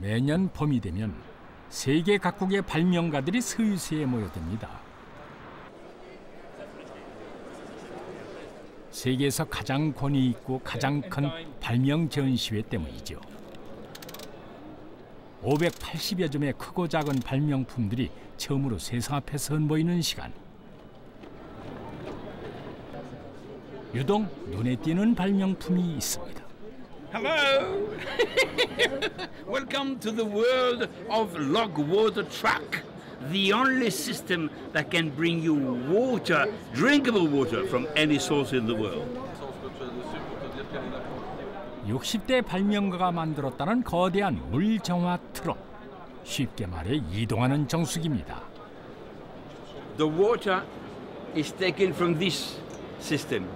매년 봄이 되면 세계 각국의 발명가들이 스위스에 모여듭니다. 세계에서 가장 권위 있고 가장 큰 발명 전시회 때문이죠. 580여 점의 크고 작은 발명품들이 처음으로 세상 앞에 선보이는 시간. 유독 눈에 띄는 발명품이 있습니다. Hello! Welcome to the world of log water truck, the only system that can bring you water, drinkable water from any source in the world. 60대 발명가가 만들었다는 거대한 물정화 트럭. 쉽게 말해 이동하는 정수기입니다. The water is taken from this system.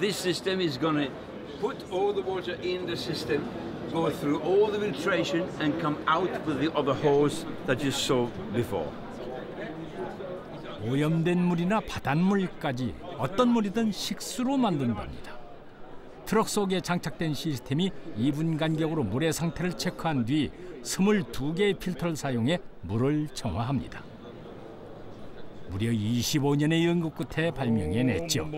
This system is going to put all the water in the system, go through all the filtration and come out with the other hose that you saw before. 오염된 물이나 바닷물까지 어떤 물이든 식수로 만든답니다. 트럭 속에 장착된 시스템이 2분 간격으로 물의 상태를 체크한 뒤 22개의 필터를 사용해 물을 정화합니다. 무려 25년의 연구 끝에 발명해냈죠.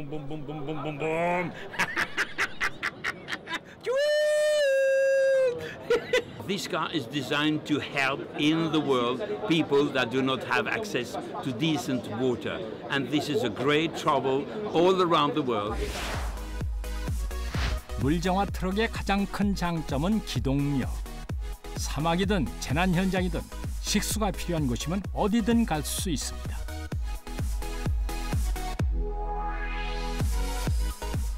This car is designed to help in the world people that do not have access to decent water. And this is a great trouble all around the world. 물정화 트럭의 가장 큰 장점은 기동력. 사막이든 재난 현장이든 식수가 필요한 곳이면 어디든 갈 수 있습니다.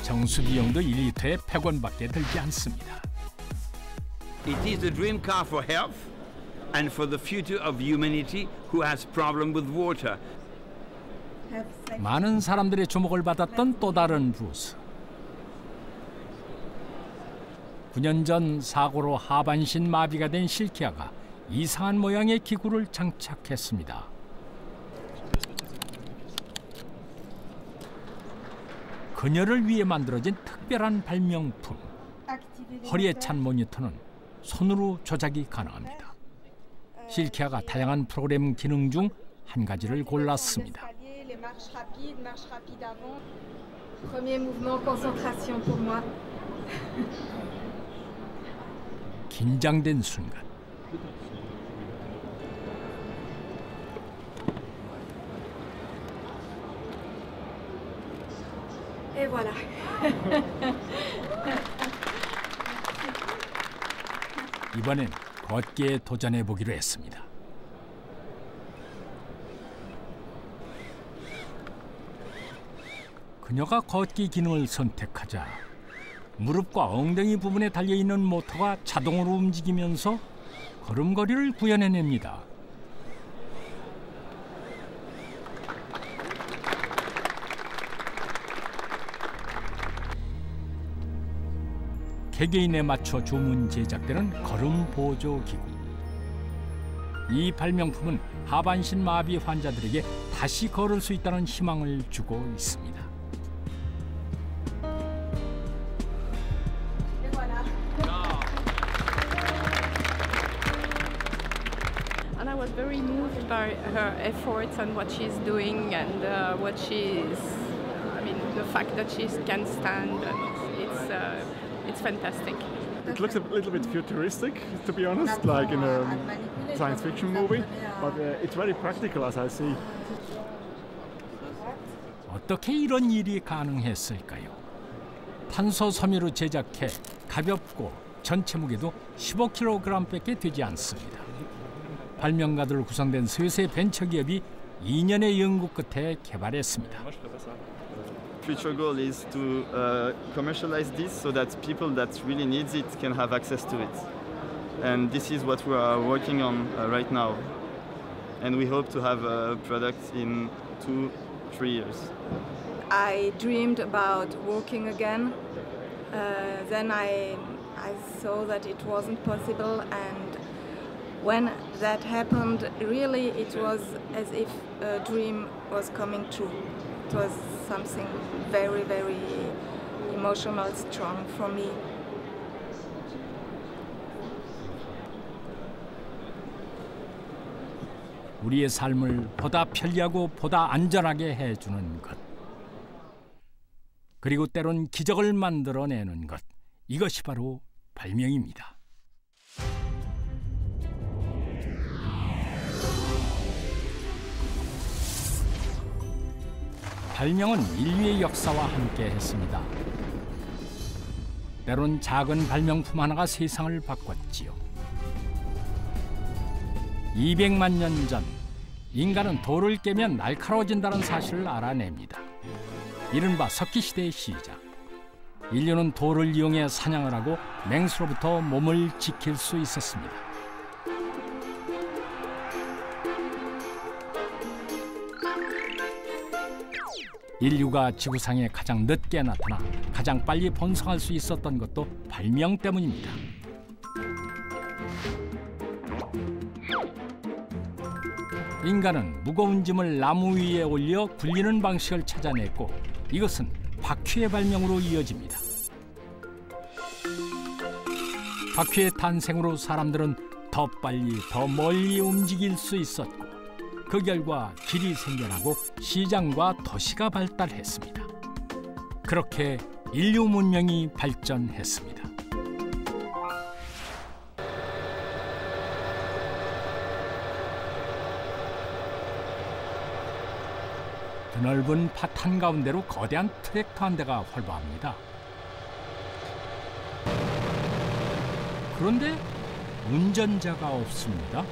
정수 비용도 1리터에 100원밖에 들지 않습니다. It is a dream car for health and for the future of humanity who has problem with water. 많은 사람들의 주목을 받았던 또 다른 부스. 9년 전 사고로 하반신 마비가 된 실키아가 이상한 모양의 기구를 장착했습니다. 그녀를 위해 만들어진 특별한 발명품. 허리에 찬 모니터는 손으로 조작이 가능합니다. 실키아가 다양한 프로그램 기능 중 한 가지를 골랐습니다. 긴장된 순간. Et voilà. 이번엔 걷기에 도전해 보기로 했습니다. 그녀가 걷기 기능을 선택하자 무릎과 엉덩이 부분에 달려있는 모터가 자동으로 움직이면서 걸음걸이를 구현해냅니다. 개개인에 맞춰 주문 제작되는 걸음 보조 기구. 이 발명품은 하반신 마비 환자들에게 다시 걸을 수 있다는 희망을 주고 있습니다. And I was very moved by her efforts and what she's doing and what she's, I mean, the fact that she can stand. It's fantastic. It looks a little bit futuristic, to be honest, like in a science fiction movie, but it's very practical as I see. 어떻게 이런 일이 가능했을까요? 탄소 섬유로 제작해 가볍고 전체 무게도 15kg밖에 되지 않습니다. 발명가들로 구성된 스위스의 벤처기업이 2년의 연구 끝에 개발했습니다. Future goal is to commercialize this so that people that really need it can have access to it. And this is what we are working on right now. And we hope to have a product in 2-3 years. I dreamed about walking again. Then I saw that it wasn't possible, and when that happened, really it was as if a dream was coming true. It was something very, very emotional, strong for me. 우리의 삶을 보다 편리하고 보다 안전하게 해주는 것. 그리고 때론 기적을 만들어내는 것. 이것이 바로 발명입니다. 발명은 인류의 역사와 함께 했습니다. 때론 작은 발명품 하나가 세상을 바꿨지요. 200만 년 전 인간은 돌을 깨면 날카로워진다는 사실을 알아냅니다. 이른바 석기시대의 시작. 인류는 돌을 이용해 사냥을 하고 맹수로부터 몸을 지킬 수 있었습니다. 인류가 지구상에 가장 늦게 나타나 가장 빨리 번성할 수 있었던 것도 발명 때문입니다. 인간은 무거운 짐을 나무 위에 올려 굴리는 방식을 찾아냈고 이것은 바퀴의 발명으로 이어집니다. 바퀴의 탄생으로 사람들은 더 빨리 더 멀리 움직일 수 있었고 그 결과 길이 생겨나고 시장과 도시가 발달했습니다. 그렇게 인류 문명이 발전했습니다. 드넓은 밭 한가운데로 거대한 트랙터 한 대가 활보합니다. 그런데 운전자가 없습니다.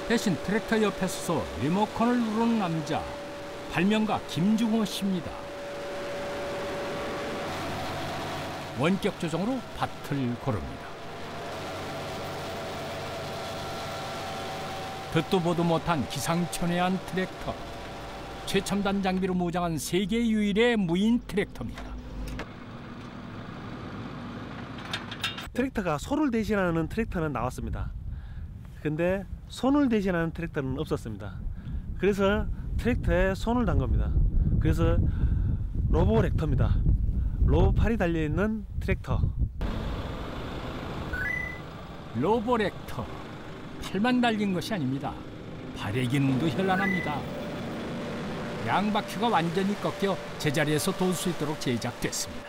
대신 트랙터 옆에 서서 리모컨을 누르는 남자, 발명가 김중호 씨입니다. 원격 조정으로 밭을 고릅니다. 듣도 보도 못한 기상천외한 트랙터, 최첨단 장비로 무장한 세계 유일의 무인 트랙터입니다. 트랙터가 소를 대신하는 트랙터는 나왔습니다. 근데 손을 대신하는 트랙터는 없었습니다. 그래서 트랙터에 손을 단 겁니다. 그래서 로보렉터입니다. 로봇팔이 달려있는 트랙터. 로보렉터, 팔만 달린 것이 아닙니다. 발의 기능도 현란합니다. 양바퀴가 완전히 꺾여 제자리에서 돌 수 있도록 제작됐습니다.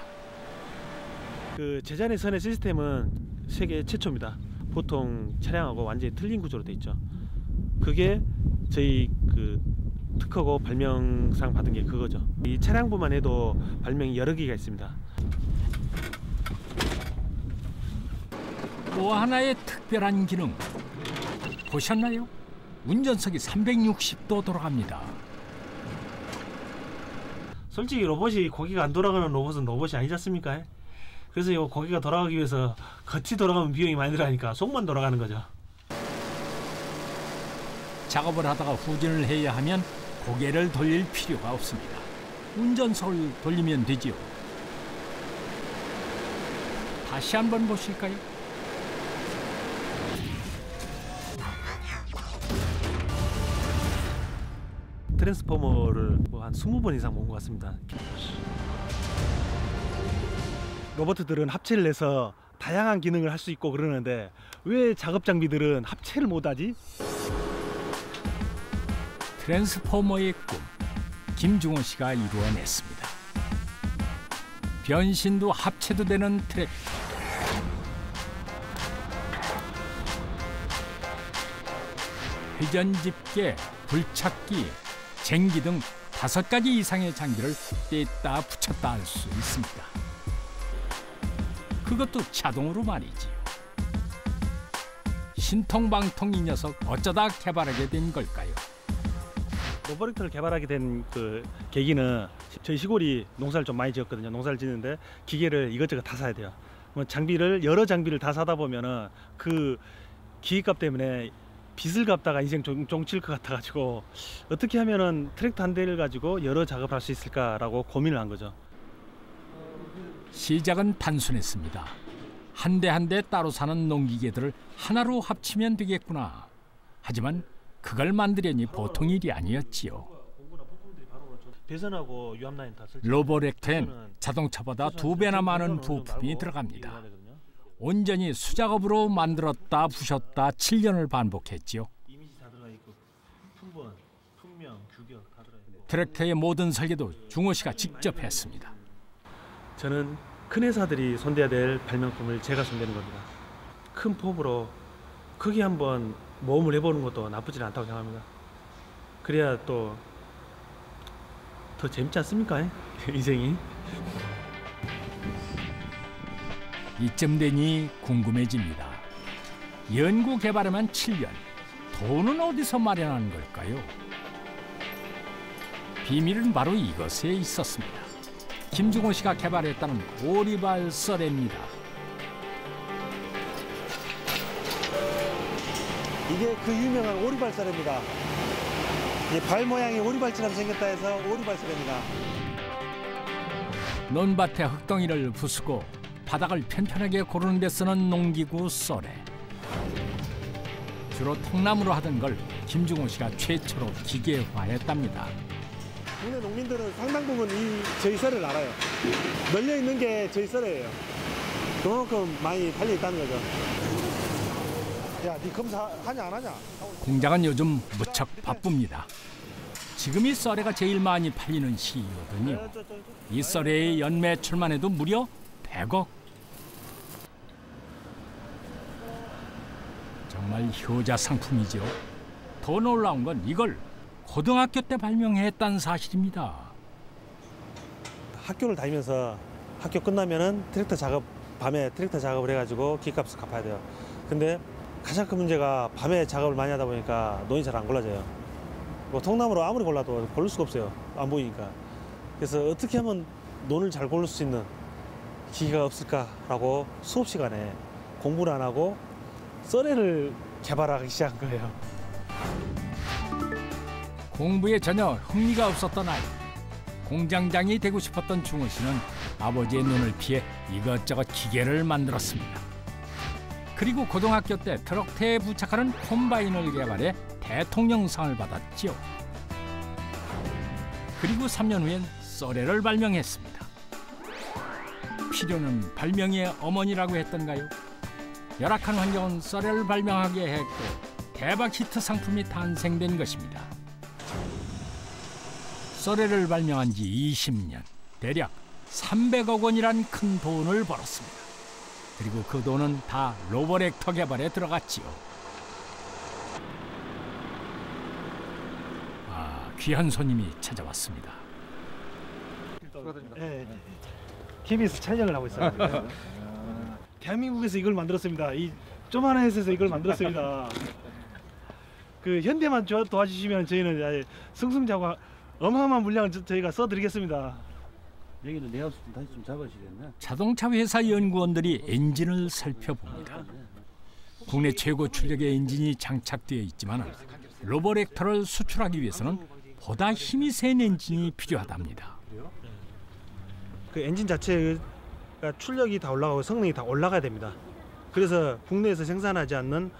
그 제자리 선의 시스템은 세계 최초입니다. 보통 차량하고 완전히 틀린 구조로 돼 있죠. 그게 저희 그 특허고 발명상 받은 게 그거죠. 이 차량부만 해도 발명이 여러 개가 있습니다. 또 하나의 특별한 기능 보셨나요? 운전석이 360도 돌아갑니다. 솔직히 로봇이 고개가 안 돌아가는 로봇은 로봇이 아니지 않습니까? 그래서 이 고개가 돌아가기 위해서 같이 돌아가면 비용이 많이 들어가니까 속만 돌아가는 거죠. 작업을 하다가 후진을 해야 하면 고개를 돌릴 필요가 없습니다. 운전석을 돌리면 되지요. 다시 한번 보실까요? 트랜스포머를 한 20번 이상 본 것 같습니다. 로봇들은 합체를 해서 다양한 기능을 할 수 있고 그러는데 왜 작업 장비들은 합체를 못하지? 트랜스포머의 꿈, 김중호 씨가 이루어냈습니다. 변신도 합체도 되는 트랙터. 회전집게, 불착기, 쟁기 등 5가지 이상의 장비를 뗐다 붙였다 할 수 있습니다. 그것도 자동으로 말이지요. 신통방통 이 녀석 어쩌다 개발하게 된 걸까요? 로보렉터를 개발하게 된 그 계기는 저희 시골이 농사를 좀 많이 지었거든요. 농사를 짓는데 기계를 이것저것 다 사야 돼요. 장비를 여러 장비를 다 사다 보면은 그 기계값 때문에 빚을 갚다가 인생 종칠 것 같아가지고 어떻게 하면은 트랙터 한 대를 가지고 여러 작업을 할 수 있을까라고 고민을 한 거죠. 시작은 단순했습니다. 한 대 한 대 따로 사는 농기계들을 하나로 합치면 되겠구나. 하지만 그걸 만들려니 보통 일이 아니었지요. 배선하고 유압라인 다 설치. 로보렉터엔 자동차보다 2배나 많은 부품이 들어갑니다. 온전히 수작업으로 만들었다 부셨다 7년을 반복했지요. 트랙터의 모든 설계도 중호 씨가 직접 했습니다. 저는 큰 회사들이 손대야 될 발명품을 제가 손대는 겁니다. 큰 폼으로 크게 한번 모험을 해보는 것도 나쁘지 않다고 생각합니다. 그래야 또 더 재밌지 않습니까? 인생이. 이쯤 되니 궁금해집니다. 연구 개발에만 7년. 돈은 어디서 마련하는 걸까요? 비밀은 바로 이것에 있었습니다. 김중호 씨가 개발했다는 오리발 썰입니다. 이게 그 유명한 오리발 썰입니다. 발 모양이 오리발처럼 생겼다 해서 오리발 썰입니다. 논밭에 흙덩이를 부수고 바닥을 편편하게 고르는 데 쓰는 농기구 썰에. 주로 통나무로 하던 걸 김중호 씨가 최초로 기계화했답니다. 국내 농민들은 상당 부분 저희 썰을 알아요. 널려 있는 게 저희 썰이에요. 그만큼 많이 팔려 있다는 거죠. 야, 네 검사 하냐 안 하냐? 공장은 요즘 무척 바쁩니다. 지금 이 썰애가 제일 많이 팔리는 시기거든요. 이 썰애의 연매출만 해도 무려 100억. 정말 효자 상품이죠. 더 놀라운 건 이걸 고등학교 때 발명했다는 사실입니다. 학교를 다니면서 학교 끝나면은 밤에 트랙터 작업을 해가지고 기값을 갚아야 돼요. 근데 가장 큰 문제가 밤에 작업을 많이 하다 보니까 논이 잘 안 골라져요. 뭐 통나무로 아무리 골라도 고를 수가 없어요. 안 보이니까. 그래서 어떻게 하면 논을 잘 고를 수 있는 기계가 없을까라고 수업 시간에 공부를 안 하고 썰애를 개발하기 시작한 거예요. 공부에 전혀 흥미가 없었던 아이. 공장장이 되고 싶었던 중호 씨는 아버지의 눈을 피해 이것저것 기계를 만들었습니다. 그리고 고등학교 때 트럭터에 부착하는 콤바인을 개발해 대통령상을 받았죠. 그리고 3년 후엔 썰애를 발명했습니다. 필요는 발명의 어머니라고 했던가요? 열악한 환경은 썰애를 발명하게 했고 대박 히트 상품이 탄생된 것입니다. 썰애를 발명한 지 20년, 대략 300억 원이란 큰 돈을 벌었습니다. 그리고 그 돈은 다 로버렉터 개발에 들어갔지요. 귀한 손님이 찾아왔습니다. 네. KBS 촬영을 하고 있어요. 대한민국에서 이걸 만들었습니다. 이 조그마한 회사에서 이걸 만들었습니다. 그 현대만 도와주시면 저희는 승승장구 어마어마한 물량을 저희가 써드리겠습니다. 여기는 내가 없을 때 다시 좀 잡아주시겠나? 자동차 회사 연구원들이 엔진을 살펴봅니다. 국내 최고 출력의 엔진이 장착되어 있지만 로버렉터를 수출하기 위해서는 보다 힘이 센 엔진이 필요하답니다. 그 엔진 자체가 출력이 다 올라가고 성능이 다 올라가야 됩니다. 그래서 국내에서 생산하지 않는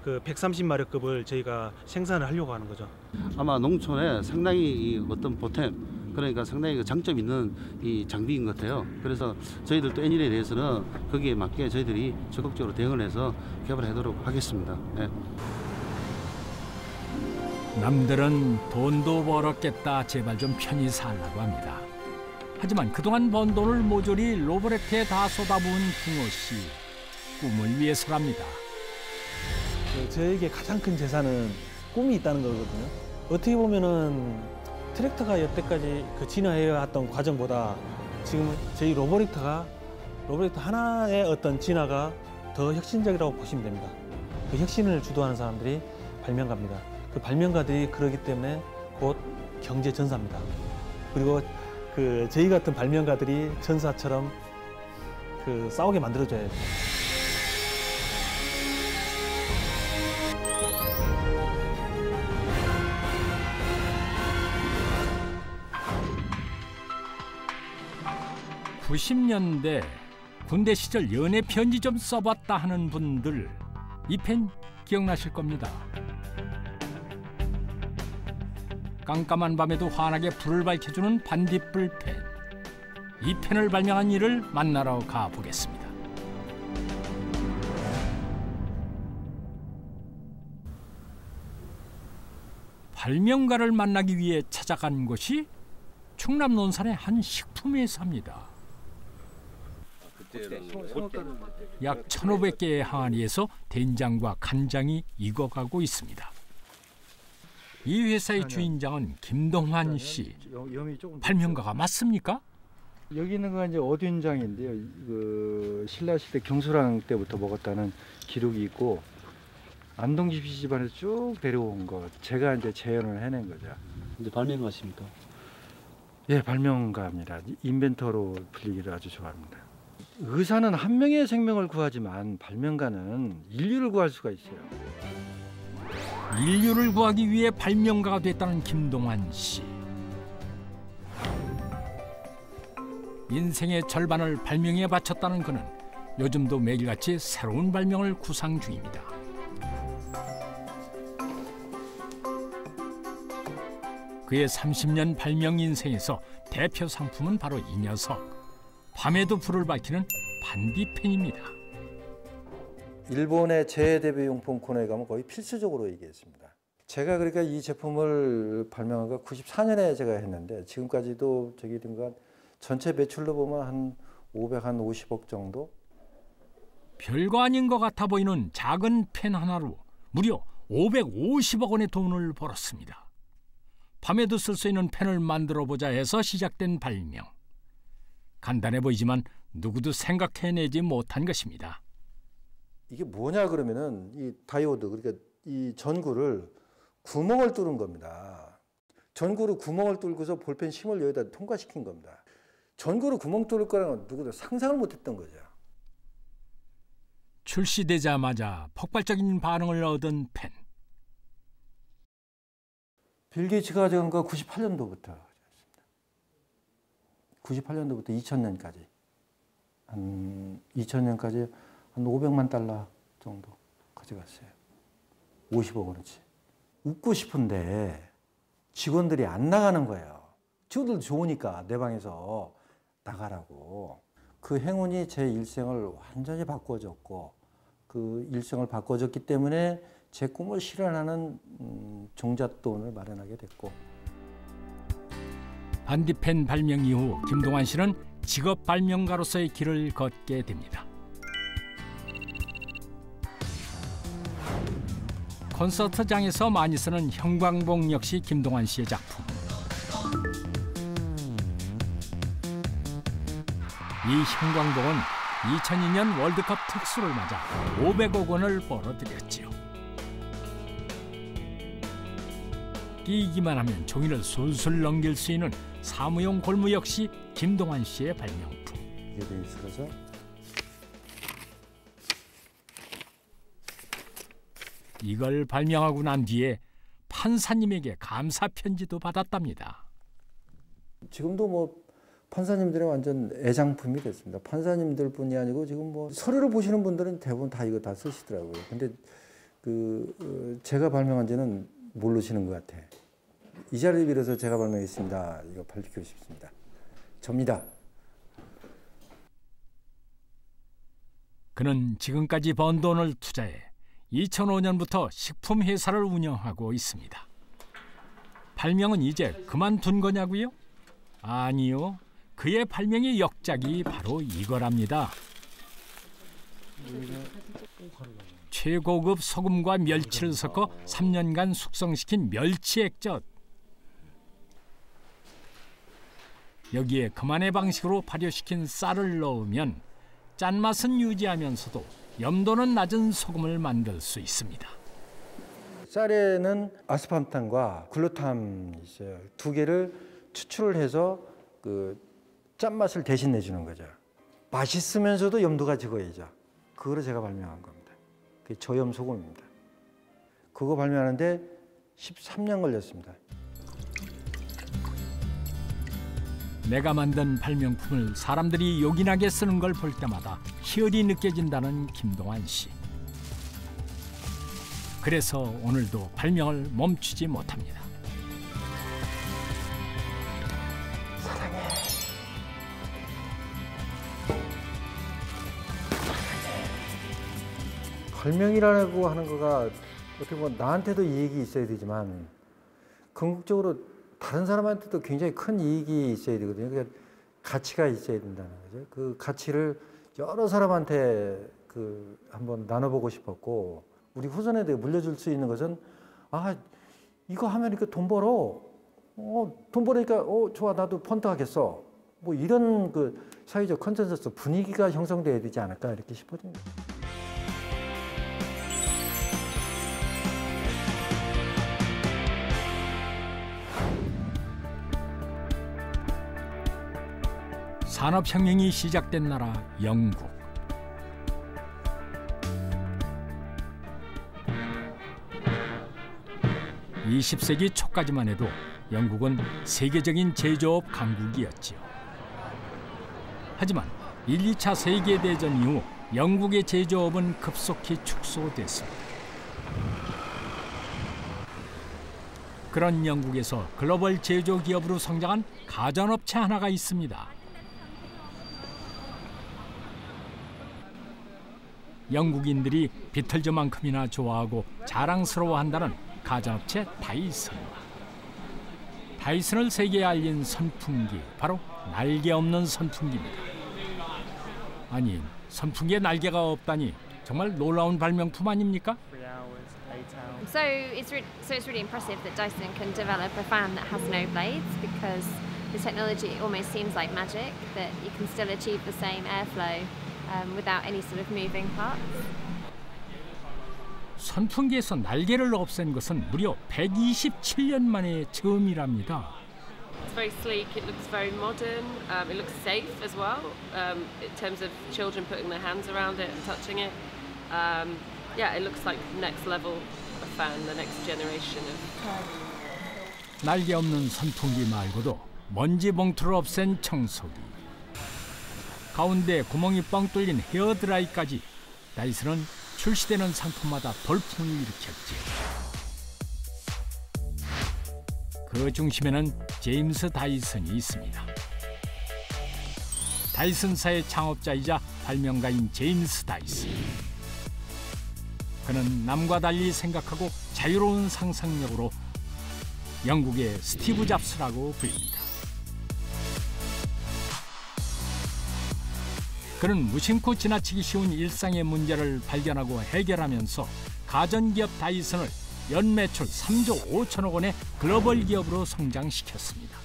그 130마력급을 저희가 생산을 하려고 하는 거죠. 아마 농촌에 상당히 어떤 보탬, 그러니까 상당히 장점 있는 이 장비인 것 같아요. 그래서 저희들도 엔진에 대해서는 거기에 맞게 저희들이 적극적으로 대응을 해서 개발하도록 하겠습니다. 네. 남들은 돈도 벌었겠다 제발 좀 편히 살라고 합니다. 하지만 그동안 번 돈을 모조리 로버렉터에 다 쏟아부은 중호 씨. 꿈을 위해서랍니다. 저에게 가장 큰 재산은 꿈이 있다는 거거든요. 어떻게 보면은 트랙터가 여태까지 그 진화해왔던 과정보다 지금 저희 로버렉터 하나의 어떤 진화가 더 혁신적이라고 보시면 됩니다. 그 혁신을 주도하는 사람들이 발명가입니다. 그 발명가들이 그러기 때문에 곧 경제 전사입니다. 그리고 그 저희 같은 발명가들이 전사처럼 그 싸우게 만들어줘야 돼요. (90년대) 군대 시절 연애 편지 좀 써봤다 하는 분들 이 펜 기억나실 겁니다. 깜깜한 밤에도 환하게 불을 밝혀주는 반딧불 펜. 이 펜을 발명한 이를 만나러 가보겠습니다. 발명가를 만나기 위해 찾아간 곳이 충남 논산의 한 식품회사입니다. 약 1,500개의 항아리에서 된장과 간장이 익어가고 있습니다. 이 회사의 주인장은 김동환 씨. 발명가가 맞습니까? 여기 있는 건 이제 어된장인데요. 그 신라시대 경수랑 때부터 먹었다는 기록이 있고 안동집시 집안에서 쭉 데려온 거 제가 이제 재현을 해낸 거죠. 이제 발명가십니까? 예, 발명가입니다. 인벤터로 불리기를 아주 좋아합니다. 의사는 한 명의 생명을 구하지만 발명가는 인류를 구할 수가 있어요. 인류를 구하기 위해 발명가가 됐다는 김동환 씨. 인생의 절반을 발명에 바쳤다는 그는 요즘도 매일같이 새로운 발명을 구상 중입니다. 그의 30년 발명 인생에서 대표 상품은 바로 이 녀석. 밤에도 불을 밝히는 반디펜입니다. 일본의 재대비용품 코너에 가면 거의 필수적으로 얘기했습니다. 제가 그러니까 이 제품을 발명한 거 94년에 제가 했는데 지금까지도 저기 된 건 전체 매출로 보면 한 550억 정도? 별거 아닌 것 같아 보이는 작은 펜 하나로 무려 550억 원의 돈을 벌었습니다. 밤에도 쓸 수 있는 펜을 만들어보자 해서 시작된 발명. 간단해 보이지만 누구도 생각해내지 못한 것입니다. 이게 뭐냐 그러면은 이 다이오드, 그러니까 이 전구를 구멍을 뚫은 겁니다. 전구로 구멍을 뚫고서 볼펜 심을 여기다 통과시킨 겁니다. 전구로 구멍 뚫을 거라는 누구도 상상을 못했던 거죠. 출시되자마자 폭발적인 반응을 얻은 펜. 빌 게이츠가 가져간 거 98년도부터 98년도부터 2000년까지 한 2000년까지 한 500만 달러 정도 가져갔어요. 50억 원어치. 웃고 싶은데 직원들이 안 나가는 거예요. 직원들도 좋으니까 내 방에서 나가라고. 그 행운이 제 일생을 완전히 바꿔줬고 그 일생을 바꿔줬기 때문에 제 꿈을 실현하는 종잣돈을 마련하게 됐고. 반디펜 발명 이후 김동환 씨는 직업 발명가로서의 길을 걷게 됩니다. 콘서트장에서 많이 쓰는 형광봉 역시 김동환 씨의 작품. 이 형광봉은 2002년 월드컵 특수를 맞아 500억 원을 벌어들였지요. 끼기만 하면 종이를 술술 넘길 수 있는 사무용 골무 역시 김동환 씨의 발명품. 이게 돼 있어서 이걸 발명하고 난 뒤에 판사님에게 감사 편지도 받았답니다. 지금도 뭐 판사님들의 완전 애장품이 됐습니다. 판사님들뿐이 아니고 지금 뭐 서류를 보시는 분들은 대부분 다 이거 다 쓰시더라고요. 근데 제가 발명한 지는 모르시는 것 같아. 이 자리를 빌어서 제가 발명했습니다. 이거 밝히고 싶습니다. 접니다. 그는 지금까지 번 돈을 투자해 2005년부터 식품 회사를 운영하고 있습니다. 발명은 이제 그만둔 거냐고요? 아니요. 그의 발명의 역작이 바로 이거랍니다. 최고급 소금과 멸치를 섞어 3년간 숙성시킨 멸치 액젓. 여기에 그만의 방식으로 발효시킨 쌀을 넣으면 짠맛은 유지하면서도 염도는 낮은 소금을 만들 수 있습니다. 쌀에는 아스파탐과 글루탐이 있어요. 두 개를 추출을 해서 그 짠맛을 대신 내주는 거죠. 맛있으면서도 염도가 적어야죠. 그거를 제가 발명한 겁니다. 그게 저염 소금입니다. 그거 발명하는데 13년 걸렸습니다. 내가 만든 발명품을 사람들이 요긴하게 쓰는 걸 볼 때마다 희열이 느껴진다는 김동환 씨. 그래서 오늘도 발명을 멈추지 못합니다. 사랑해. 발명이라고 하는 거가 어떻게 보면 나한테도 이익이 있어야 되지만 궁극적으로 다른 사람한테도 굉장히 큰 이익이 있어야 되거든요. 그러니까 가치가 있어야 된다는 거죠. 그 가치를 여러 사람한테 한번 나눠보고 싶었고, 우리 후손에게 물려줄 수 있는 것은 이거 하면 이렇게 돈 벌어. 돈 벌으니까 좋아, 나도 펀드 하겠어. 뭐 이런 사회적 컨센서스 분위기가 형성돼야 되지 않을까 이렇게 싶어집니다. 산업혁명이 시작된 나라 영국. (20세기) 초까지만 해도 영국은 세계적인 제조업 강국이었지요. 하지만 1, 2차 세계대전 이후 영국의 제조업은 급속히 축소됐습니다. 그런 영국에서 글로벌 제조기업으로 성장한 가전업체 하나가 있습니다. 영국인들이 비틀즈만큼이나 좋아하고 자랑스러워한다는 가전업체 다이슨. 다이슨을 세계에 알린 선풍기, 바로 날개 없는 선풍기입니다. 아니, 선풍기에 날개가 없다니 정말 놀라운 발명품 아닙니까? So it's really impressive that Dyson can develop a fan that has no blades, because the technology almost seems like magic, that you can still achieve the same airflow without any sort of moving parts. 선풍기에서 날개를 없앤 것은 무려 127년 만에 처음이랍니다. It's very sleek, it looks very modern, it looks safe as well, in terms of children putting their hands around it and touching it. Yeah, it looks like next level of fan, the next generation of. 날개 없는 선풍기 말고도 먼지 봉투를 없앤 청소기, 가운데 구멍이 뻥 뚫린 헤어드라이까지 다이슨은 출시되는 상품마다 돌풍을 일으켰지. 그 중심에는 제임스 다이슨이 있습니다. 다이슨사의 창업자이자 발명가인 제임스 다이슨. 그는 남과 달리 생각하고 자유로운 상상력으로 영국의 스티브 잡스라고 불립니다. 그는 무심코 지나치기 쉬운 일상의 문제를 발견하고 해결하면서 가전기업 다이슨을 연매출 3조 5천억 원의 글로벌 기업으로 성장시켰습니다.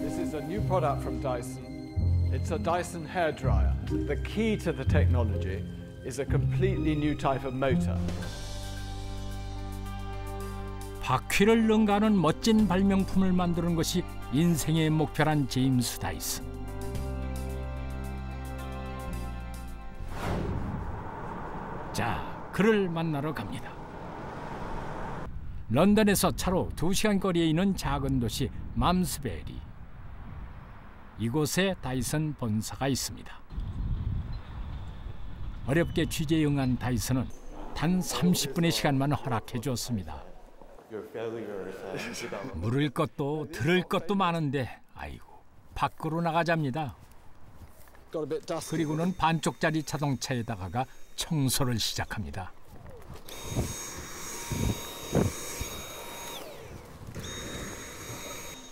This is a new product from Dyson. It's a Dyson hairdryer. The key to the technology is a completely new type of motor. 바퀴를 능가하는 멋진 발명품을 만드는 것이 인생의 목표란 제임스 다이슨. 자, 그를 만나러 갑니다. 런던에서 차로 2시간 거리에 있는 작은 도시 맘스베리. 이곳에 다이슨 본사가 있습니다. 어렵게 취재에 응한 다이슨은 단 30분의 시간만 허락해 줬습니다. 물을 것도 들을 것도 많은데 아이고, 밖으로 나가자입니다. 그리고는 반쪽짜리 자동차에다가 청소를 시작합니다.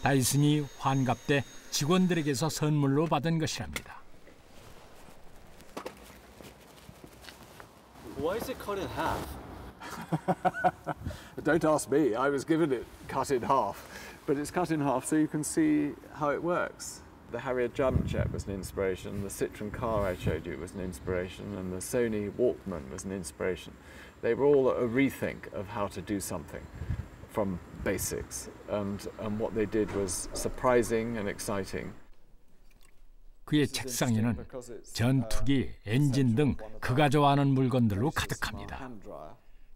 다이슨이 환갑 때 직원들에게서 선물로 받은 것이랍니다. Why is it cut in half? Don't ask me. I was given it cut in half, but it's cut in half so you can see how it works. The Harrier Jamjet was an inspiration, the Citroen car I showed you was an inspiration, and the Sony Walkman was an inspiration. They were all a rethink of how to do something from basics, and what they did was surprising and exciting. 그의 책상에는 전투기, 엔진 등 그가 좋아하는 물건들로 가득합니다.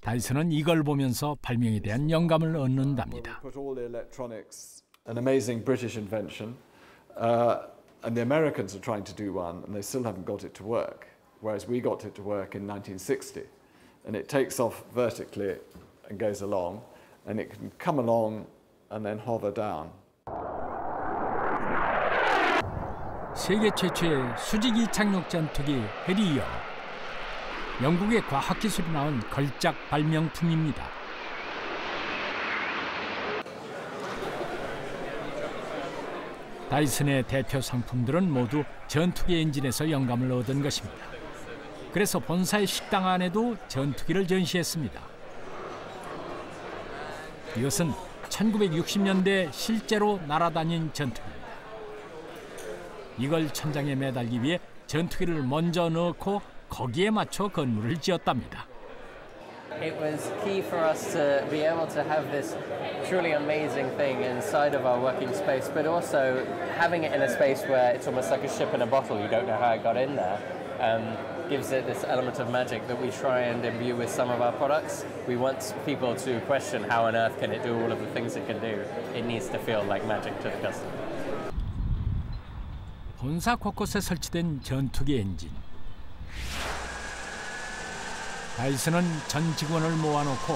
다이슨은 이걸 보면서 발명에 대한 영감을 얻는답니다. An amazing British invention. And the Americans are trying to do one, and they still haven't got it to work, whereas we got it to work in 1960. And it takes off vertically and goes along, and it can come along and then hover down. 세계 최초의 수직이 착륙 전투기 해리어. 영국의 과학기술이 나온 걸작 발명품입니다. 다이슨의 대표 상품들은 모두 전투기 엔진에서 영감을 얻은 것입니다. 그래서 본사의 식당 안에도 전투기를 전시했습니다. 이것은 1960년대 실제로 날아다닌 전투기입니다. 이걸 천장에 매달기 위해 전투기를 먼저 넣고 거기에 맞춰 건물을 지었답니다. It was key for us to be able to have this truly amazing thing inside of our working space, but also having it in a space where it's almost like a ship in a bottle. You don't know how it got in there. Gives it this element of magic that we try and imbue with some of our products. We want people to question how on earth can it do all of the things it can do. It needs to feel like magic to the customer. 본사 곳곳에 설치된 전투기 엔진. 다이슨은 전 직원을 모아놓고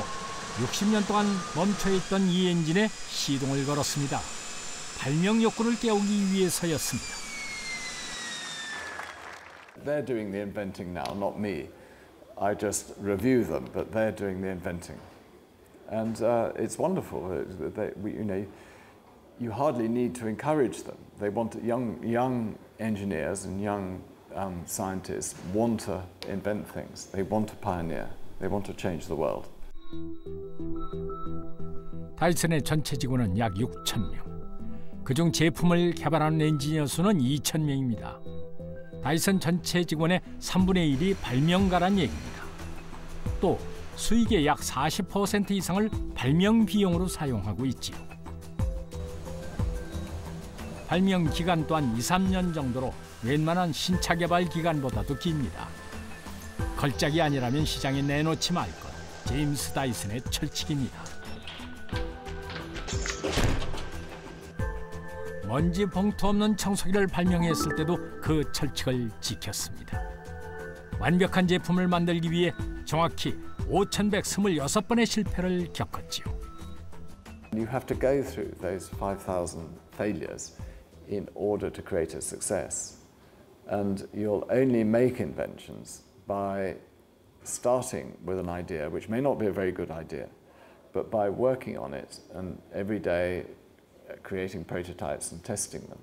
60년 동안 멈춰있던 이 엔진에 시동을 걸었습니다. 발명 욕구를 깨우기 위해서였습니다. They're doing the inventing now, not me. I just review them, but they're doing the inventing. And it's wonderful. You hardly need to encourage them. They want young engineers and young scientists want to invent things. They want to pioneer. They want to change the world. 다이슨의 전체 직원은 약 6,000명. 그중 제품을 개발하는 엔지니어 수는 2,000명입니다. 다이슨 전체 직원의 3분의 1이 발명가란 얘기입니다. 또 수익의 약 40% 이상을 발명 비용으로 사용하고 있지요. 발명 기간 또한 2, 3년 정도로 웬만한 신차 개발 기간보다도 깁니다. 걸작이 아니라면 시장에 내놓지 말 것. 제임스 다이슨의 철칙입니다. 먼지 봉투 없는 청소기를 발명했을 때도 그 철칙을 지켰습니다. 완벽한 제품을 만들기 위해 정확히 5,126번의 실패를 겪었지요. You have to go through those 5,000 failures in order to create a success. And you'll only make inventions by starting with an idea, which may not be a very good idea, but by working on it and every day creating prototypes and testing them.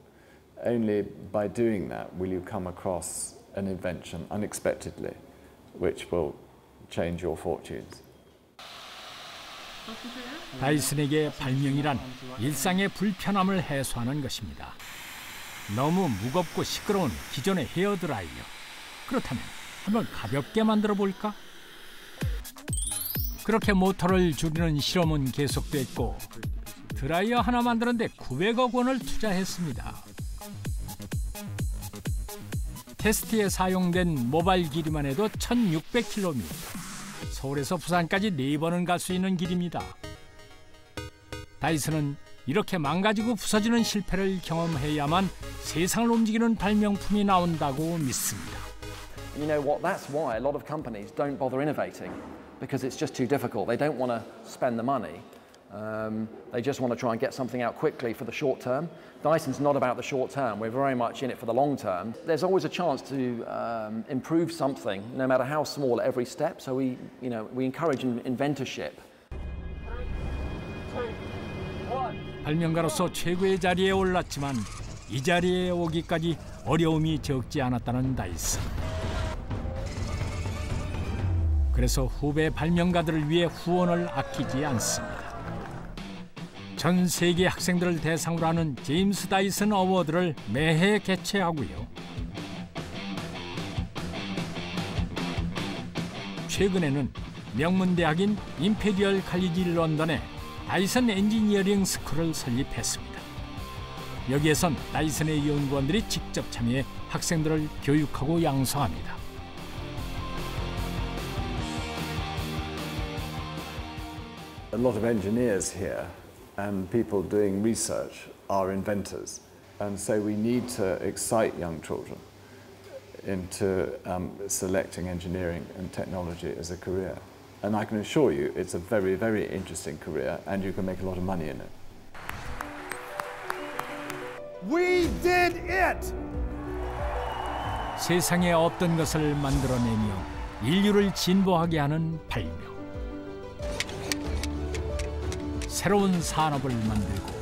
Only by doing that will you come across an invention unexpectedly, which will change your fortunes. 다이슨에게 발명이란 일상의 불편함을 해소하는 것입니다. 너무 무겁고 시끄러운 기존의 헤어드라이어. 그렇다면 한번 가볍게 만들어 볼까? 그렇게 모터를 줄이는 실험은 계속됐고 드라이어 하나 만드는데 900억 원을 투자했습니다. 테스트에 사용된 모바일 길이만 해도 1,600km. 서울에서 부산까지 4번은 갈 수 있는 길입니다. 다이슨은 이렇게 망가지고 부서지는 실패를 경험해야만 세상을 움직이는 발명품이 나온다고 믿습니다. You know what? That's why a lot of companies don't bother innovating because it's just too difficult. They don't want to spend the money. They just want to try and get something out quickly for the short term. Dyson's not about the short term. We're very much in it for the long term. There's always a chance to improve something, no matter how small, at every step. So we encourage inventorship. 발명가로서 최고의 자리에 올랐지만 이 자리에 오기까지 어려움이 적지 않았다는 다이슨. 그래서 후배 발명가들을 위해 후원을 아끼지 않습니다. 전 세계 학생들을 대상으로 하는 제임스 다이슨 어워드를 매해 개최하고요. 최근에는 명문대학인 임페리얼 칼리지 런던에 다이슨 엔지니어링 스쿨을 설립했습니다. 여기에선 다이슨의 연구원들이 직접 참여해 학생들을 교육하고 양성합니다. A lot of engineers here and people doing research are inventors, and so we need to excite young children into selecting engineering and technology as a career. And I can assure you it's a very, very interesting career and you can make a lot of money in it. We did it! 세상에 없던 것을 만들어내며 인류를 진보하게 하는 발명. 새로운 산업을 만들고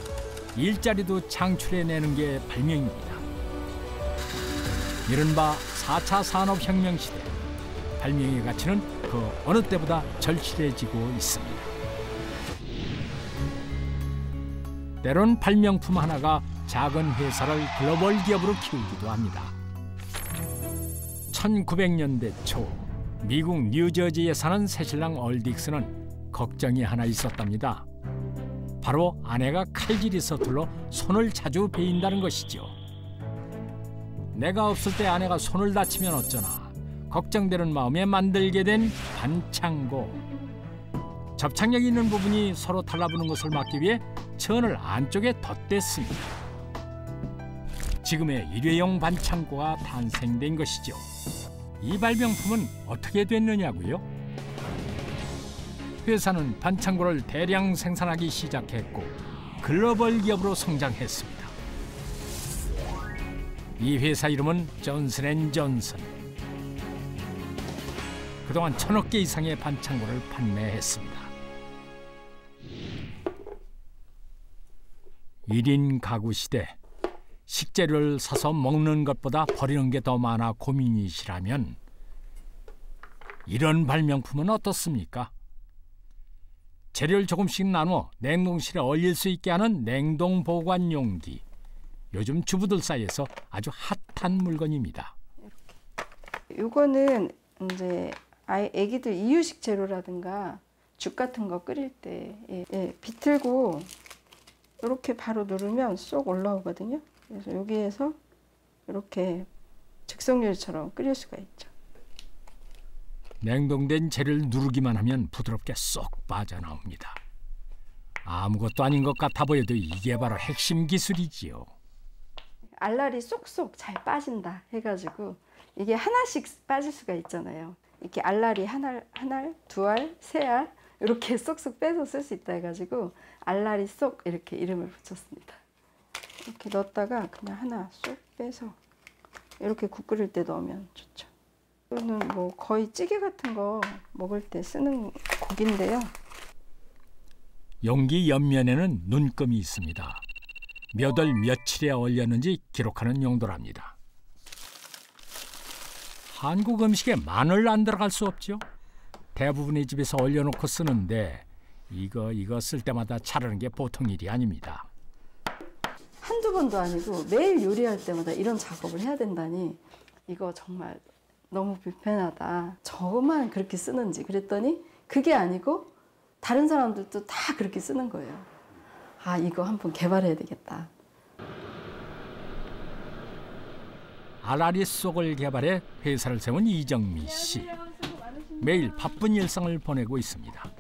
일자리도 창출해내는 게 발명입니다. 이른바 4차 산업혁명 시대, 발명의 가치는 그 어느 때보다 절실해지고 있습니다. 때론 발명품 하나가 작은 회사를 글로벌 기업으로 키우기도 합니다. 1900년대 초 미국 뉴저지에 사는 새신랑 얼딕스는 걱정이 하나 있었답니다. 바로 아내가 칼질이 서툴러 손을 자주 베인다는 것이죠. 내가 없을 때 아내가 손을 다치면 어쩌나 걱정되는 마음에 만들게 된 반창고. 접착력이 있는 부분이 서로 달라붙는 것을 막기 위해 천을 안쪽에 덧댔습니다. 지금의 일회용 반창고가 탄생된 것이죠. 이 발명품은 어떻게 됐느냐고요? 회사는 반창고를 대량 생산하기 시작했고 글로벌 기업으로 성장했습니다. 이 회사 이름은 존슨앤존슨. 그동안 1000억 개 이상의 반창고를 판매했습니다. 1인 가구 시대, 식재료를 사서 먹는 것보다 버리는 게 더 많아 고민이시라면 이런 발명품은 어떻습니까? 재료를 조금씩 나눠 냉동실에 얼릴 수 있게 하는 냉동 보관 용기. 요즘 주부들 사이에서 아주 핫한 물건입니다. 이거는 이제 애기들 이유식 재료라든가 죽 같은 거 끓일 때 비틀고 이렇게 바로 누르면 쏙 올라오거든요. 그래서 여기에서 이렇게 즉석요리처럼 끓일 수가 있죠. 냉동된 재료를 누르기만 하면 부드럽게 쏙 빠져나옵니다. 아무것도 아닌 것 같아 보여도 이게 바로 핵심 기술이지요. 알알이 쏙쏙 잘 빠진다 해가지고 이게 하나씩 빠질 수가 있잖아요. 이렇게 알알이 한 알, 두 알, 세 알 이렇게 쏙쏙 빼서 쓸 수 있다 해가지고 알알이 쏙 이렇게 이름을 붙였습니다. 이렇게 넣었다가 그냥 하나 쏙 빼서 이렇게 국 끓일 때 넣으면 좋죠. 이거는 뭐 거의 찌개 같은 거 먹을 때 쓰는 국인데요. 용기 옆면에는 눈금이 있습니다. 몇 월 며칠에 얼렸는지 기록하는 용도랍니다. 한국 음식에 마늘 안 들어갈 수 없죠. 대부분의 집에서 얼려놓고 쓰는데 이거 쓸 때마다 자르는 게 보통 일이 아닙니다. 한두 번도 아니고 매일 요리할 때마다 이런 작업을 해야 된다니 이거 정말 너무 불편하다. 저만 그렇게 쓰는지 그랬더니 그게 아니고 다른 사람들도 다 그렇게 쓰는 거예요. 아, 이거 한번 개발해야 되겠다. 알알이 쏙을 개발해 회사를 세운 이정미 씨. 매일 바쁜 일상을 보내고 있습니다.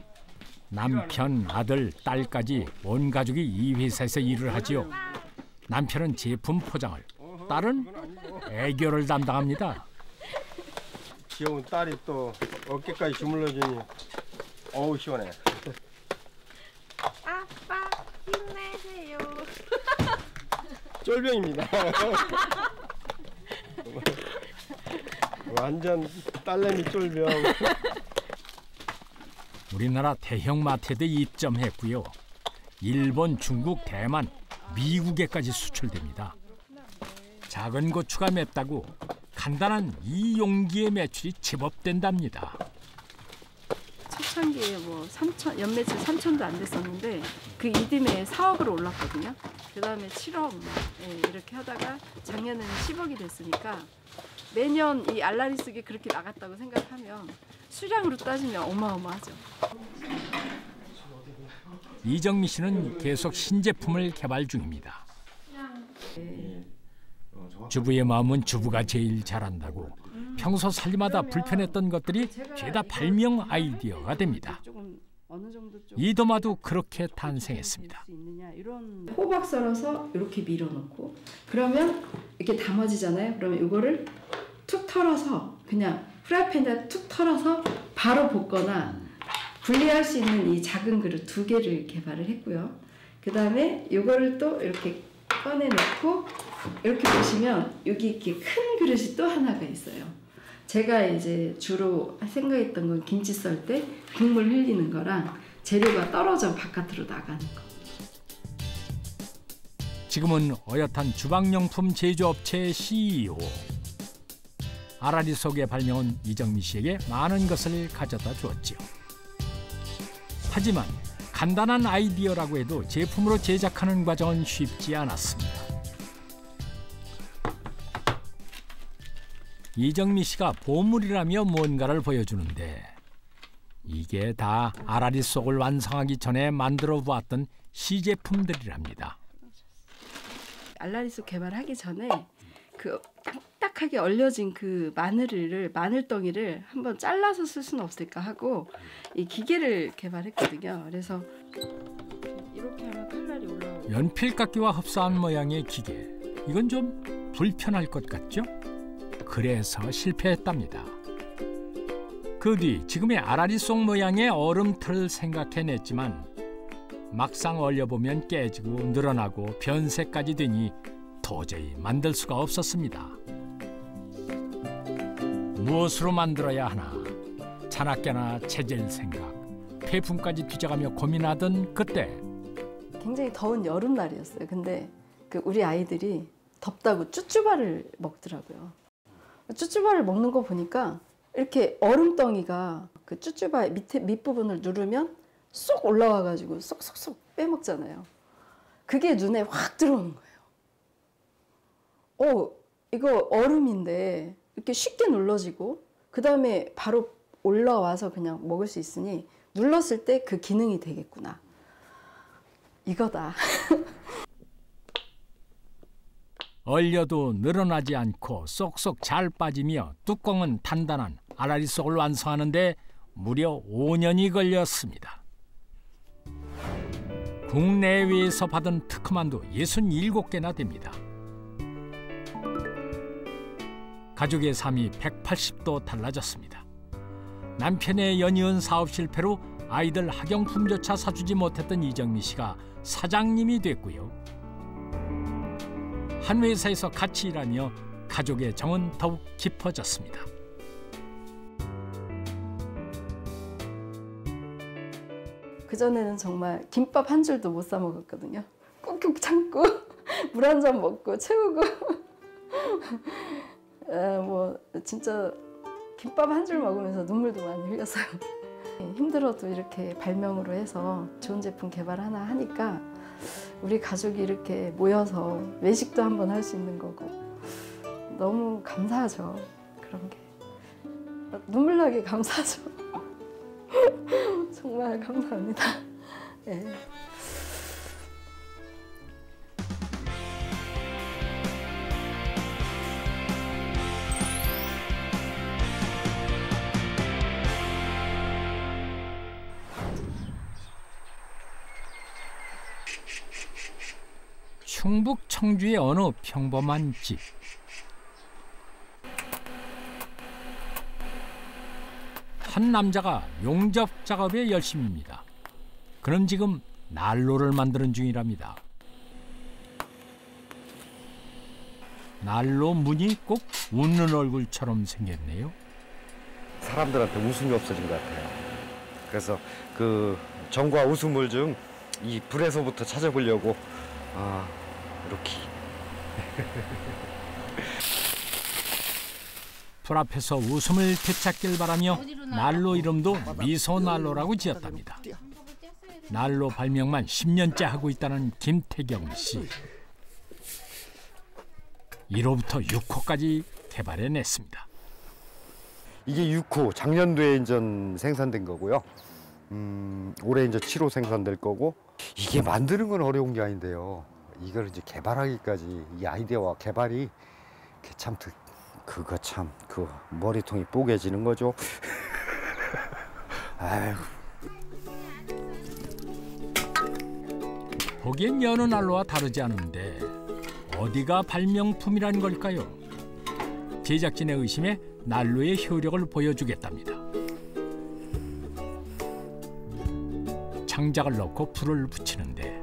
남편, 아들, 딸까지 온 가족이 이 회사에서 일을 하지요. 남편은 제품 포장을, 딸은 애교를 담당합니다. 귀여운 딸이 또 어깨까지 주물러주니 어우 시원해. 아빠 힘내세요. 쫄병입니다. 완전 딸내미 쫄병. 우리나라 대형 마트에도 입점했고요. 일본, 중국, 대만, 미국에까지 수출됩니다. 작은 고추가 맵다고 간단한 이 용기의 매출이 제법 된답니다. 초창기에 뭐 연매출 3천도 안 됐었는데 그 이듬해 4억으로 올랐거든요. 그 다음에 7억 이렇게 하다가 작년에는 10억이 됐으니까 매년 이 알라리 쑥이 그렇게 나갔다고 생각하면 수량으로 따지면 어마어마하죠. 이정미 씨는 계속 신제품을 개발 중입니다. 주부의 마음은 주부가 제일 잘한다고 평소 살림하다 불편했던 것들이 죄다 발명 아이디어가 됩니다. 이 도마도 그렇게 탄생했습니다. 호박 썰어서 이렇게 밀어놓고 그러면 이렇게 담아지잖아요. 그러면 이거를 툭 털어서 그냥 프라이팬에다 툭 털어서 바로 볶거나 분리할 수 있는 이 작은 그릇 2개를 개발을 했고요. 그 다음에 이거를 또 이렇게 꺼내놓고 이렇게 보시면 여기 이렇게 큰 그릇이 또 하나가 있어요. 제가 이제 주로 생각했던 건 김치 썰 때 국물 흘리는 거랑 재료가 떨어져 바깥으로 나가는 거. 지금은 어엿한 주방용품 제조업체의 CEO. 아라리 속의 발명은 이정미 씨에게 많은 것을 가져다 주었지요. 하지만 간단한 아이디어라고 해도 제품으로 제작하는 과정은 쉽지 않았습니다. 이정미 씨가 보물이라며 뭔가를 보여주는데 이게 다 아라리 속을 완성하기 전에 만들어 보았던 시제품들이랍니다. 아라리 속 개발하기 전에 그 딱딱하게 얼려진 그 마늘덩이를 한번 잘라서 쓸 수는 없을까 하고 이 기계를 개발했거든요. 그래서 이렇게 하면 칼날이 올라오고. 연필깎이와 흡사한 모양의 기계. 이건 좀 불편할 것 같죠? 그래서 실패했답니다. 그 뒤 지금의 아라리 속 모양의 얼음틀을 생각해냈지만 막상 얼려보면 깨지고 늘어나고 변색까지 되니 도저히 만들 수가 없었습니다. 무엇으로 만들어야 하나 자나깨나 체질 생각, 폐품까지 뒤져가며 고민하던 그때 굉장히 더운 여름날이었어요. 근데 우리 아이들이 덥다고 쭈쭈바를 먹더라고요. 쭈쭈바를 먹는 거 보니까 이렇게 얼음덩이가 그 쭈쭈바 밑부분을 누르면 쏙 올라와가지고 쏙쏙쏙 빼먹잖아요. 그게 눈에 확 들어오는 거예요. 이거 얼음인데 이렇게 쉽게 눌러지고 그 다음에 바로 올라와서 그냥 먹을 수 있으니 눌렀을 때 그 기능이 되겠구나. 이거다. 얼려도 늘어나지 않고 쏙쏙 잘 빠지며 뚜껑은 단단한 아라리 속을 완성하는데 무려 5년이 걸렸습니다. 국내외에서 받은 특허만도 67개나 됩니다. 가족의 삶이 180도 달라졌습니다. 남편의 연이은 사업 실패로 아이들 학용품조차 사주지 못했던 이정미 씨가 사장님이 됐고요. 한 회사에서 같이 일하며 가족의 정은 더욱 깊어졌습니다. 그전에는 정말 김밥 한 줄도 못 사 먹었거든요. 꾹꾹 참고 물 한 잔 먹고 채우고 뭐 진짜 김밥 한 줄 먹으면서 눈물도 많이 흘렸어요. 힘들어도 이렇게 발명으로 해서 좋은 제품 개발 하나 하니까 우리 가족이 이렇게 모여서 외식도 한번 할 수 있는 거고 너무 감사하죠. 그런 게 눈물 나게 감사하죠. 정말 감사합니다. 네. 충북 청주의 어느 평범한 집. 한 남자가 용접 작업에 열심입니다. 그는 지금 난로를 만드는 중이랍니다. 난로 문이 꼭 웃는 얼굴처럼 생겼네요. 사람들한테 웃음이 없어진 것 같아요. 그래서 그 정과 웃음을 좀 이 불에서부터 찾아보려고 이렇게 불 앞에서 웃음을 되찾길 바라며 난로 이름도 미소난로라고 지었답니다. 난로 발명만 10년째 하고 있다는 김태경 씨. 1호부터 6호까지 개발해냈습니다. 이게 6호 작년도에 이제 생산된 거고요. 올해 이제 7호 생산될 거고 이게 만드는 건 어려운 게 아닌데요. 이걸 이제 개발하기까지 이 아이디어와 개발이 참 그거 참 그 머리통이 뽀개지는 거죠. 아유. 보기엔 여느 난로와 다르지 않은데 어디가 발명품이란 걸까요? 제작진의 의심에 난로의 효력을 보여주겠답니다. 장작을 넣고 불을 붙이는데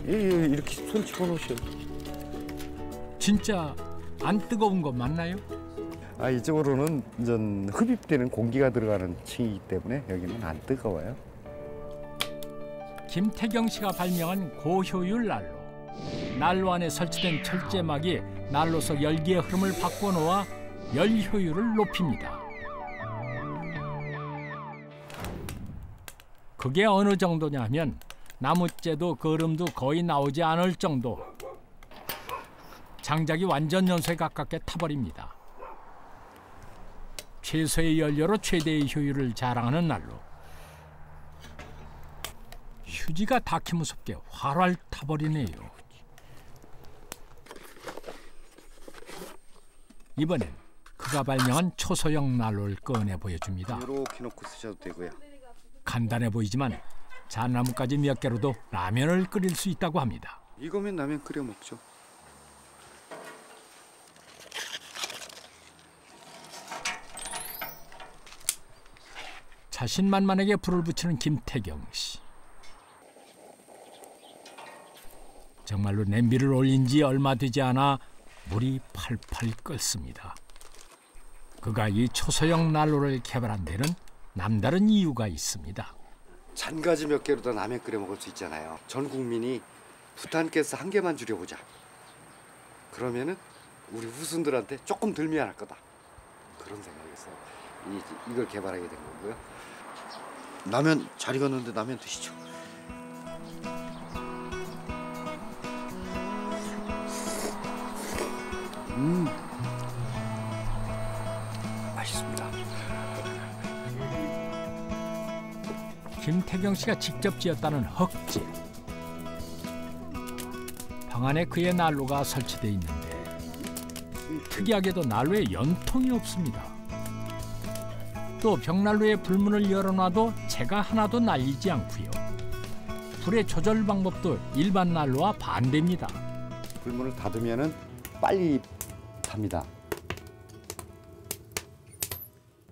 이렇게 손 집어넣으셔. 진짜 안 뜨거운 거 맞나요? 이쪽으로는 이제 흡입되는 공기가 들어가는 층이기 때문에 여기는 안 뜨거워요. 김태경 씨가 발명한 고효율 난로. 난로 안에 설치된 철제막이 난로 속 열기의 흐름을 바꿔놓아 열 효율을 높입니다. 그게 어느 정도냐 하면 나무째도 거름도 거의 나오지 않을 정도. 장작이 완전 연소에 가깝게 타버립니다. 최소의 연료로 최대의 효율을 자랑하는 난로. 휴지가 닿기 무섭게 활활 타버리네요. 이번엔 그가 발명한 초소형 난로를 꺼내 보여줍니다. 이렇게 놓고 쓰셔도 되고요. 간단해 보이지만 잣나무까지 몇 개로도 라면을 끓일 수 있다고 합니다. 이거면 라면 끓여 먹죠. 자신만만하게 불을 붙이는 김태경 씨. 정말로 냄비를 올린 지 얼마 되지 않아 물이 팔팔 끓습니다. 그가 이 초소형 난로를 개발한 데는 남다른 이유가 있습니다. 잔가지 몇 개로도 라면 끓여 먹을 수 있잖아요. 전 국민이 부탄가스 한 개만 줄여보자. 그러면은 우리 후손들한테 조금 덜 미안할 거다. 그런 생각에서 이걸 개발하게 된 거고요. 라면 잘 익었는데 라면 드시죠. 맛있습니다. 김태경 씨가 직접 지었다는 흙집. 방 안에 그의 난로가 설치되어 있는데 특이하게도 난로에 연통이 없습니다. 또 벽난로에 불문을 열어놔도 재가 하나도 날리지 않고요. 불의 조절 방법도 일반 난로와 반대입니다. 불문을 닫으면은 빨리 탑니다.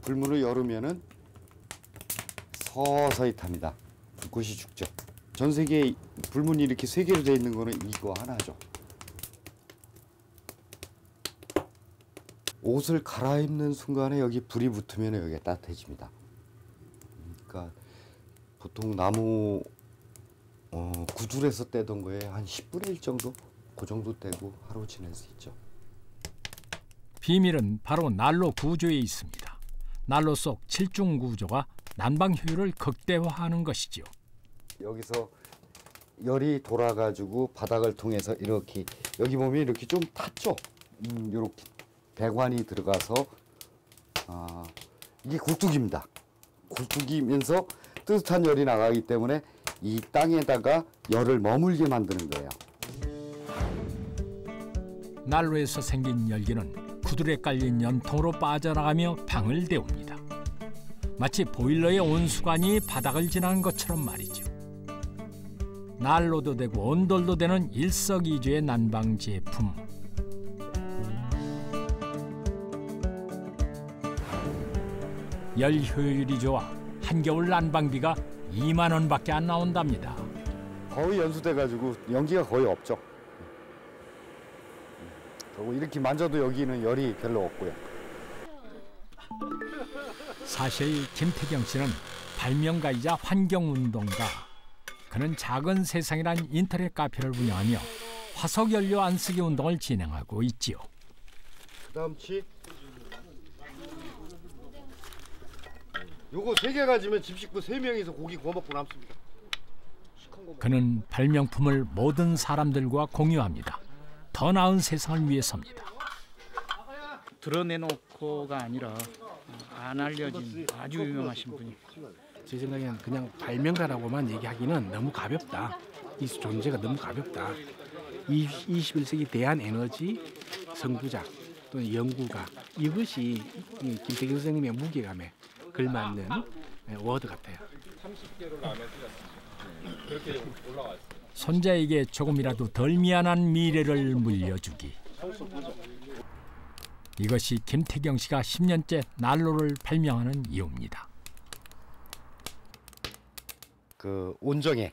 불문을 열으면은 서서히 탑니다. 불꽃이 죽죠. 전 세계에 불문이 이렇게 3개로 되어 있는 거는 이거 하나죠. 옷을 갈아입는 순간에 여기 불이 붙으면 여기가 따뜻해집니다. 그러니까 보통 나무 구줄에서 떼던 거에 한 10분의 1 정도? 그 정도 떼고 하루 지낼 수 있죠. 비밀은 바로 난로 구조에 있습니다. 난로 속 7중 구조가 난방 효율을 극대화하는 것이죠. 여기서 열이 돌아가지고 바닥을 통해서 이렇게 여기 보면 이렇게 좀 탔죠. 이렇게 배관이 들어가서 이게 굴뚝입니다. 굴뚝이면서 뜨뜻한 열이 나가기 때문에 이 땅에다가 열을 머물게 만드는 거예요. 난로에서 생긴 열기는 구들에 깔린 연통으로 빠져나가며 방을 데웁니다. 마치 보일러의 온수관이 바닥을 지나는 것처럼 말이죠. 난로도 되고 온돌도 되는 일석이조의 난방 제품. 열 효율이 좋아 한겨울 난방비가 2만 원밖에 안 나온답니다. 거의 연수돼가지고 연기가 거의 없죠. 그리고 이렇게 만져도 여기는 열이 별로 없고요. 사실 김태경 씨는 발명가이자 환경운동가. 그는 작은 세상이란 인터넷 카페를 운영하며 화석연료 안 쓰기 운동을 진행하고 있지요. 그다음 치 요거 3개 가지면 집 식구 3명이서 고기 구워 먹고 남습니다. 그는 발명품을 모든 사람들과 공유합니다. 더 나은 세상을 위해서입니다. 드러내놓고가 아니라 안 알려진 아주 유명하신 분이. 제 생각에는 그냥 발명가라고만 얘기하기는 너무 가볍다. 이 존재가 너무 가볍다. 21세기 대한에너지 선구자 또는 연구가, 이것이 김태경 선생님의 무게감에 걸맞는 워드 같아요. 30개로 라면 그렇게 올라가 있어요. 손자에게 조금이라도 덜 미안한 미래를 물려주기. 이것이 김태경 씨가 10년째 난로를 발명하는 이유입니다. 그 온정의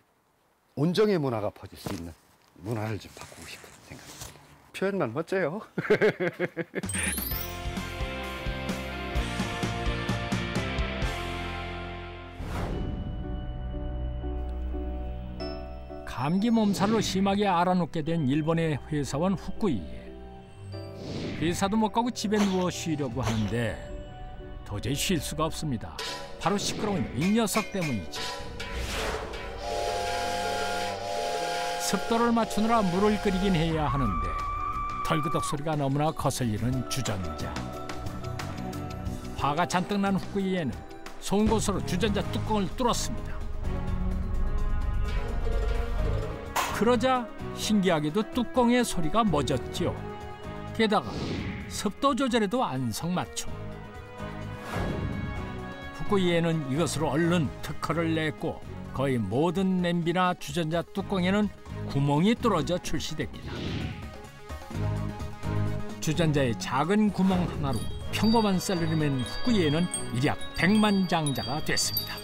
문화가 퍼질 수 있는 문화를 좀 바꾸고 싶은 생각입니다. 표현만 멋져요. 감기 몸살로 심하게 앓아눕게 된 일본의 회사원 후쿠이에. 회사도 못 가고 집에 누워 쉬려고 하는데 도저히 쉴 수가 없습니다. 바로 시끄러운 이 녀석 때문이지. 습도를 맞추느라 물을 끓이긴 해야 하는데 덜그덕 소리가 너무나 거슬리는 주전자. 화가 잔뜩 난 후쿠이에는 송곳으로 주전자 뚜껑을 뚫었습니다. 그러자 신기하게도 뚜껑의 소리가 멎었지요. 게다가 습도 조절에도 안성맞춤. 후쿠이에는 이것으로 얼른 특허를 냈고 거의 모든 냄비나 주전자 뚜껑에는 구멍이 뚫어져 출시됩니다. 주전자의 작은 구멍 하나로 평범한 샐러리맨 후쿠이에는 일약 백만장자가 됐습니다.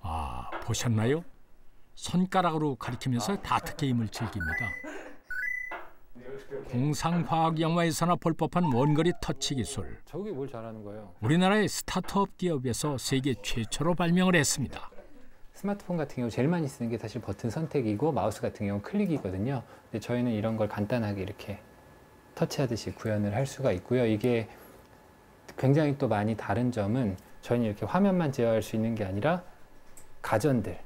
아, 보셨나요? 손가락으로 가리키면서 다트 게임을 즐깁니다. 공상과학 영화에서나 볼 법한 원거리 터치 기술. 저게 뭘 잘하는 거예요? 우리나라의 스타트업 기업에서 세계 최초로 발명을 했습니다. 스마트폰 같은 경우 제일 많이 쓰는 게 사실 버튼 선택이고 마우스 같은 경우 클릭이거든요. 근데 저희는 이런 걸 간단하게 이렇게 터치하듯이 구현을 할 수가 있고요. 이게 굉장히 또 많이 다른 점은 저희는 이렇게 화면만 제어할 수 있는 게 아니라 가전들.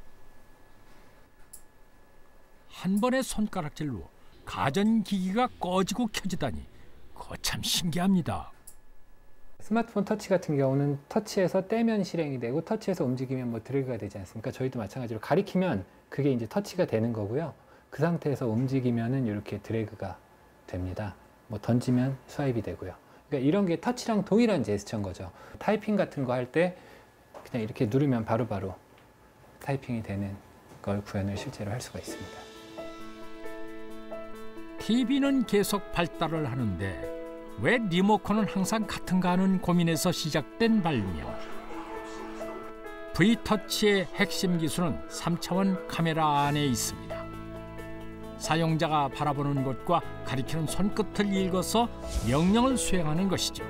한 번의 손가락질로 가전기기가 꺼지고 켜지다니 그거 참 신기합니다. 스마트폰 터치 같은 경우는 터치해서 떼면 실행이 되고 터치해서 움직이면 뭐 드래그가 되지 않습니까? 저희도 마찬가지로 가리키면 그게 이제 터치가 되는 거고요. 그 상태에서 움직이면은 이렇게 드래그가 됩니다. 뭐 던지면 스와이プ이 되고요. 그러니까 이런 게 터치랑 동일한 제스처인 거죠. 타이핑 같은 거 할 때 그냥 이렇게 누르면 바로바로 타이핑이 되는 걸 구현을 실제로 할 수가 있습니다. TV는 계속 발달을 하는데 왜 리모컨은 항상 같은가 하는 고민에서 시작된 발명. V터치의 핵심 기술은 3차원 카메라 안에 있습니다. 사용자가 바라보는 곳과 가리키는 손끝을 읽어서 명령을 수행하는 것이죠.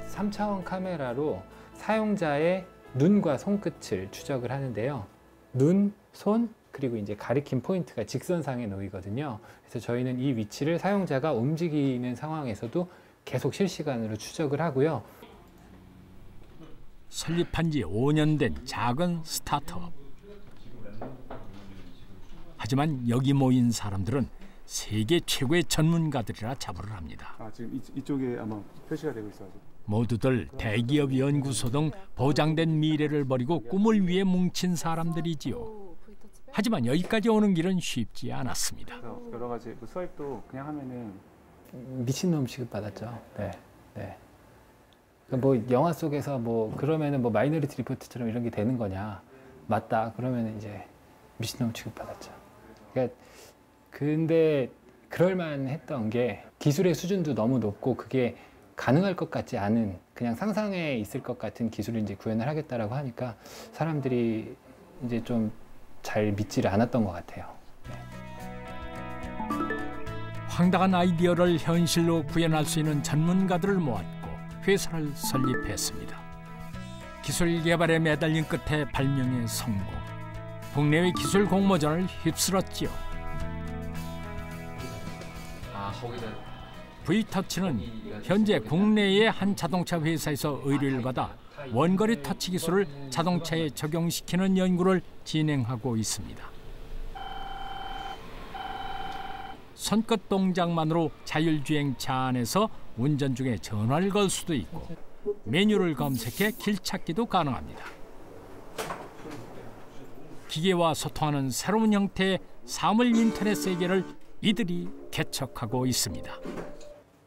3차원 카메라로 사용자의 눈과 손끝을 추적을 하는데요. 눈, 손, 그리고 이제 가리킨 포인트가 직선상에 놓이거든요. 그래서 저희는 이 위치를 사용자가 움직이는 상황에서도 계속 실시간으로 추적을 하고요. 설립한 지 5년 된 작은 스타트업. 하지만 여기 모인 사람들은 세계 최고의 전문가들이라 자부를 합니다. 지금 이쪽에 아마 표시가 되고 있어요. 모두들 대기업 연구소 등 보장된 미래를 버리고 꿈을 위해 뭉친 사람들이지요. 하지만 여기까지 오는 길은 쉽지 않았습니다. 여러 가지 스와이프도 그냥 하면은 미친놈 취급받았죠. 네, 네. 뭐 영화 속에서 뭐 그러면은 뭐 마이너리티 리포트처럼 이런 게 되는 거냐? 맞다. 그러면 이제 미친놈 취급받았죠. 그러니까 근데 그럴만했던 게 기술의 수준도 너무 높고 그게 가능할 것 같지 않은 그냥 상상에 있을 것 같은 기술을 이제 구현을 하겠다라고 하니까 사람들이 이제 좀 잘 믿지를 않았던 것 같아요. 네. 황당한 아이디어를 현실로 구현할 수 있는 전문가들을 모았고 회사를 설립했습니다. 기술 개발에 매달린 끝에 발명의 성공. 국내외 기술 공모전을 휩쓸었지요. V터치는 현재 국내의 한 자동차 회사에서 의뢰를 받아 원거리 터치 기술을 자동차에 적용시키는 연구를 진행하고 있습니다. 손끝 동작만으로 자율주행차 안에서 운전 중에 전화를 걸 수도 있고 메뉴를 검색해 길 찾기도 가능합니다. 기계와 소통하는 새로운 형태의 사물 인터넷 세계를 이들이 개척하고 있습니다.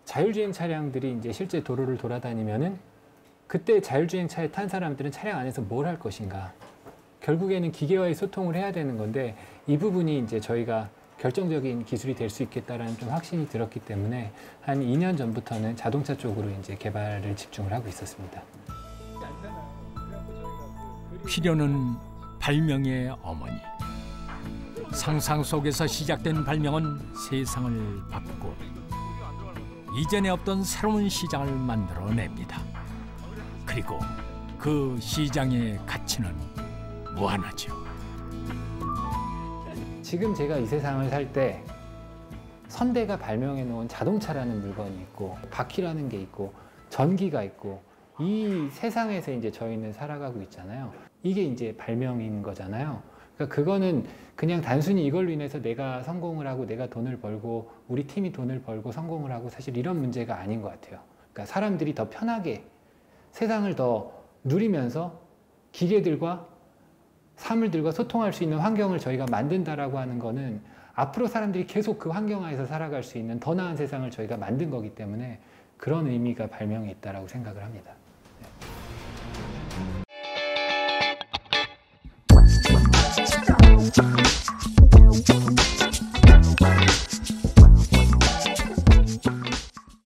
자율주행 차량들이 이제 실제 도로를 돌아다니면은 그때 자율주행 차에 탄 사람들은 차량 안에서 뭘 할 것인가? 결국에는 기계와의 소통을 해야 되는 건데 이 부분이 이제 저희가 결정적인 기술이 될 수 있겠다라는 좀 확신이 들었기 때문에 한 2년 전부터는 자동차 쪽으로 이제 개발을 집중을 하고 있었습니다. 필요는 발명의 어머니. 상상 속에서 시작된 발명은 세상을 바꾸고 이전에 없던 새로운 시장을 만들어냅니다. 그리고 그 시장의 가치는 무한하죠. 지금 제가 이 세상을 살 때 선대가 발명해 놓은 자동차라는 물건이 있고 바퀴라는 게 있고 전기가 있고 이 세상에서 이제 저희는 살아가고 있잖아요. 이게 이제 발명인 거잖아요. 그러니까 그거는 그냥 단순히 이걸로 인해서 내가 성공을 하고 내가 돈을 벌고 우리 팀이 돈을 벌고 성공을 하고 사실 이런 문제가 아닌 것 같아요. 그러니까 사람들이 더 편하게 세상을 더 누리면서 기계들과 사물들과 소통할 수 있는 환경을 저희가 만든다라고 하는 거는 앞으로 사람들이 계속 그 환경 하에서 살아갈 수 있는 더 나은 세상을 저희가 만든 거기 때문에 그런 의미가 발명에 있다라고 생각을 합니다. 네.